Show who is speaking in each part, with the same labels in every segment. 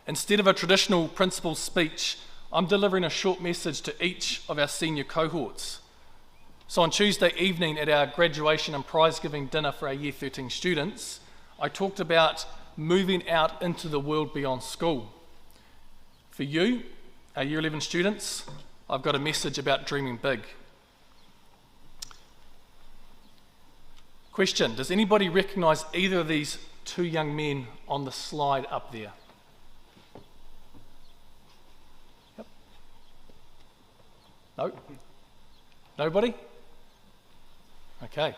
Speaker 1: Instead of a traditional principal speech, I'm delivering a short message to each of our senior cohorts. So on Tuesday evening at our graduation and prize-giving dinner for our Year 13 students, I talked about moving out into the world beyond school. For you, our Year 11 students, I've got a message about dreaming big. Question, does anybody recognise either of these two young men on the slide up there? Yep. No? Nobody? Okay.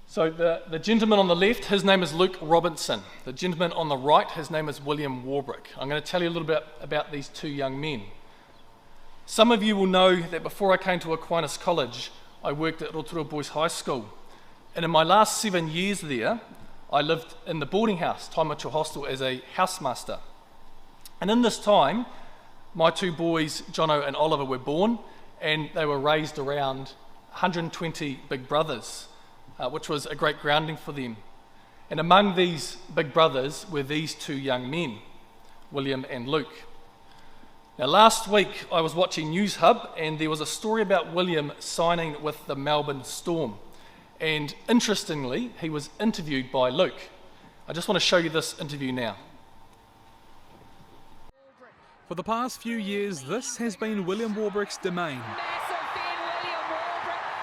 Speaker 1: So the gentleman on the left, his name is Luke Robinson. The gentleman on the right, his name is William Warbrick. I'm going to tell you a little bit about these two young men. Some of you will know that before I came to Aquinas College, I worked at Rotorua Boys High School. And in my last 7 years there, I lived in the boarding house, Taimatu Hostel, as a housemaster. And in this time, my two boys, Jono and Oliver, were born, and they were raised around 120 big brothers, which was a great grounding for them. And among these big brothers were these two young men, William and Luke. Now last week I was watching News Hub, and there was a story about William signing with the Melbourne Storm. And interestingly, he was interviewed by Luke. I just want to show you this interview now.
Speaker 2: For the past few years, this has been William Warbrick's domain.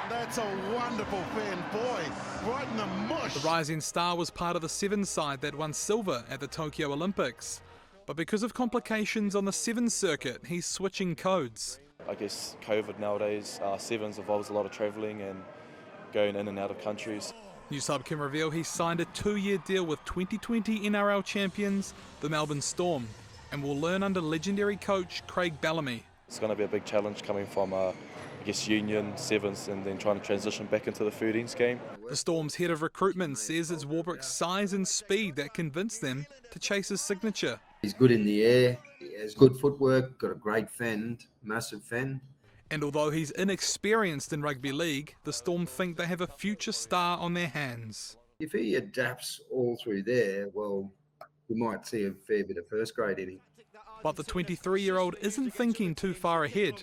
Speaker 3: That's a wonderful fan, boy, right in the mush.
Speaker 2: The rising star was part of the Sevens side that won silver at the Tokyo Olympics. But because of complications on the Sevens circuit, he's switching codes.
Speaker 4: I guess COVID nowadays, Sevens involves a lot of travelling and going in and out of countries.
Speaker 2: News Hub can reveal he signed a 2-year deal with 2020 NRL champions, the Melbourne Storm, and will learn under legendary coach Craig Bellamy.
Speaker 4: It's going to be a big challenge coming from Union, Sevens, and then trying to transition back into the 13s game.
Speaker 2: The Storm's head of recruitment says it's Warbrick's size and speed that convinced them to chase his signature.
Speaker 5: He's good in the air, he has good footwork, got a great fend, massive fend.
Speaker 2: And although he's inexperienced in rugby league, the Storm think they have a future star on their hands.
Speaker 5: If he adapts all through there, well, we might see a fair bit of first grade in him.
Speaker 2: But the 23-year-old isn't thinking too far ahead.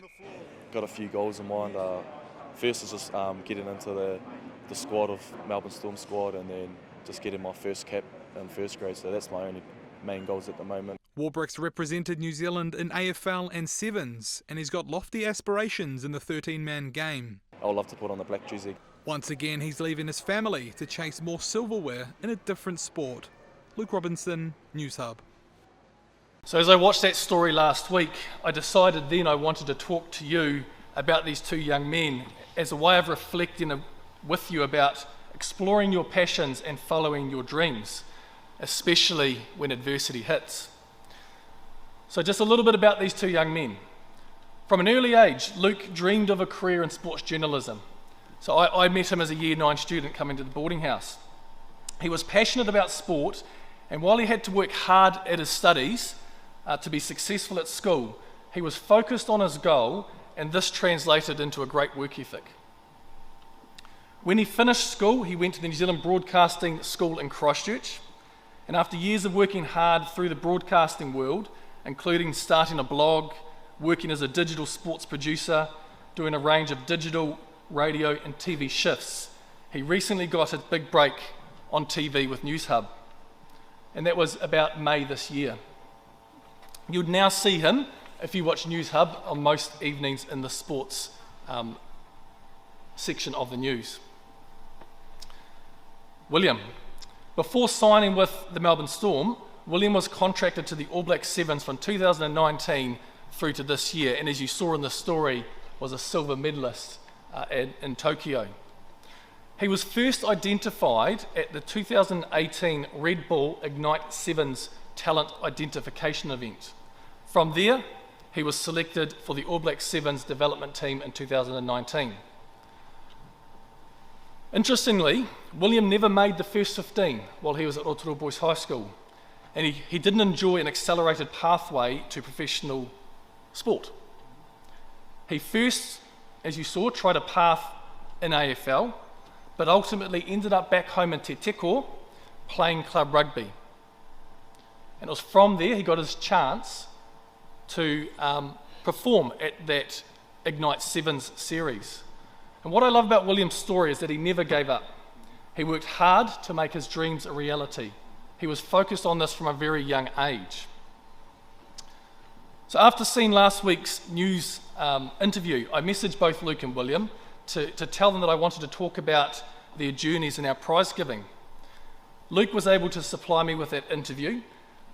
Speaker 4: Got a few goals in mind. First is just getting into the squad of Melbourne Storm squad, and then just getting my first cap in first grade. So that's my only main goals at the moment.
Speaker 2: Warbrick's represented New Zealand in AFL and Sevens, and he's got lofty aspirations in the 13-man game.
Speaker 4: I'd love to put on the black jersey.
Speaker 2: Once again, he's leaving his family to chase more silverware in a different sport. Luke Robinson, News Hub.
Speaker 1: So as I watched that story last week, I decided then I wanted to talk to you about these two young men as a way of reflecting with you about exploring your passions and following your dreams, especially when adversity hits. So just a little bit about these two young men. From an early age, Luke dreamed of a career in sports journalism. So I met him as a Year 9 student coming to the boarding house. He was passionate about sport, and while he had to work hard at his studies to be successful at school, he was focused on his goal, and this translated into a great work ethic. When he finished school, he went to the New Zealand Broadcasting School in Christchurch, and after years of working hard through the broadcasting world, including starting a blog, working as a digital sports producer, doing a range of digital, radio and TV shifts, he recently got his big break on TV with News Hub, and that was about May this year. You'd now see him, if you watch News Hub, on most evenings in the sports section of the news. William. Before signing with the Melbourne Storm, William was contracted to the All Black Sevens from 2019 through to this year, and as you saw in the story, was a silver medalist in Tokyo. He was first identified at the 2018 Red Bull Ignite Sevens talent identification event. From there, he was selected for the All Black Sevens development team in 2019. Interestingly, William never made the first 15 while he was at Rotorua Boys High School, and he didn't enjoy an accelerated pathway to professional sport. He first, as you saw, tried a path in AFL, but ultimately ended up back home in Te Teko playing club rugby. And it was from there he got his chance to perform at that Ignite Sevens series. And what I love about William's story is that he never gave up. He worked hard to make his dreams a reality. He was focused on this from a very young age. So after seeing last week's news interview, I messaged both Luke and William to tell them that I wanted to talk about their journeys in our prize giving. Luke was able to supply me with that interview,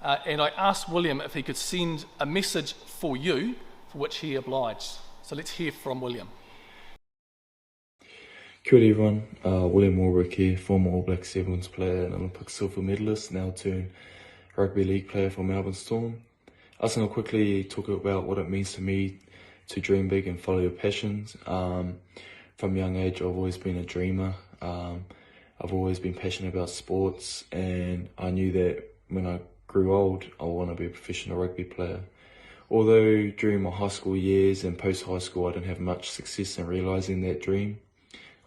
Speaker 1: and I asked William if he could send a message for you, for which he obliged. So let's hear from William.
Speaker 6: Kia ora everyone, William Warwick here, former All Black Sevens player and Olympic silver medalist, now turned rugby league player for Melbourne Storm. I was going to quickly talk about what it means to me to dream big and follow your passions. From a young age I've always been a dreamer. I've always been passionate about sports, and I knew that when I grew old I want to be a professional rugby player. Although during my high school years and post high school I didn't have much success in realising that dream,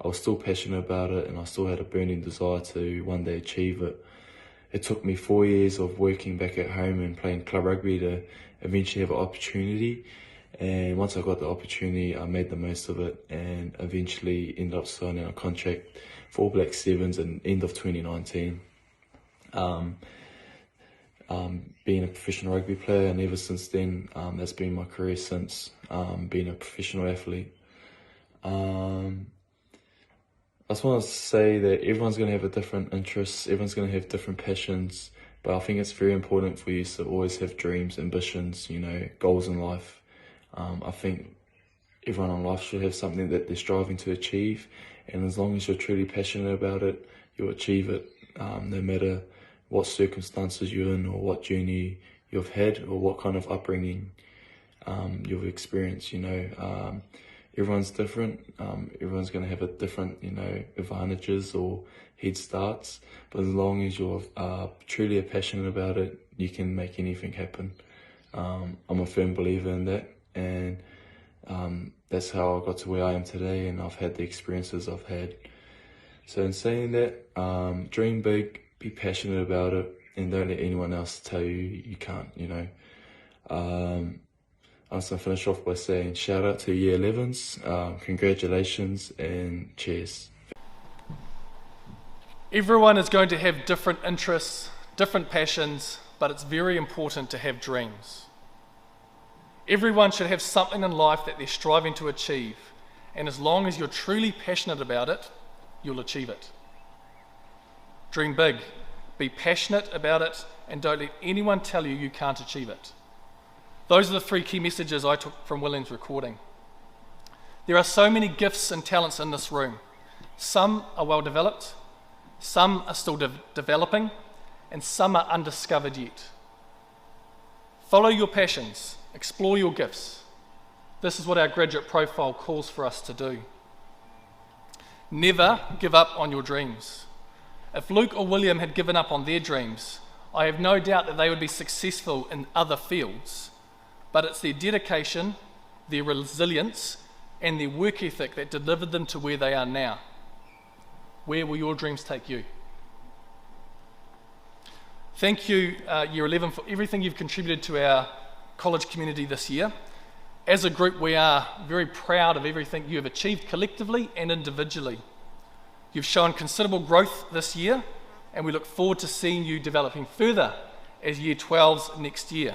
Speaker 6: I was still passionate about it and I still had a burning desire to one day achieve it. It took me 4 years of working back at home and playing club rugby to eventually have an opportunity. And once I got the opportunity, I made the most of it and eventually ended up signing a contract for All Black Sevens at the end of 2019. Being a professional rugby player, and ever since then, that's been my career since being a professional athlete. I just want to say that everyone's going to have a different interests, everyone's going to have different passions, but I think it's very important for you to always have dreams, ambitions, goals in life. I think everyone in life should have something that they're striving to achieve, and as long as you're truly passionate about it, you'll achieve it, no matter what circumstances you're in or what journey you've had or what kind of upbringing you've experienced. Everyone's different. Everyone's going to have a different, advantages or head starts. But as long as you're truly passionate about it, you can make anything happen. I'm a firm believer in that, and that's how I got to where I am today, and I've had the experiences I've had. So in saying that, dream big, be passionate about it, and don't let anyone else tell you you can't, I'm just going to finish off by saying shout out to Year 11s, congratulations and cheers.
Speaker 1: Everyone is going to have different interests, different passions, but it's very important to have dreams. Everyone should have something in life that they're striving to achieve, and as long as you're truly passionate about it, you'll achieve it. Dream big, be passionate about it, and don't let anyone tell you you can't achieve it. Those are the 3 key messages I took from William's recording. There are so many gifts and talents in this room. Some are well developed, some are still developing, and some are undiscovered yet. Follow your passions, explore your gifts. This is what our graduate profile calls for us to do. Never give up on your dreams. If Luke or William had given up on their dreams, I have no doubt that they would be successful in other fields. But it's their dedication, their resilience, and their work ethic that delivered them to where they are now. Where will your dreams take you? Thank you, Year 11, for everything you've contributed to our college community this year. As a group, we are very proud of everything you have achieved collectively and individually. You've shown considerable growth this year, and we look forward to seeing you developing further as Year 12s next year.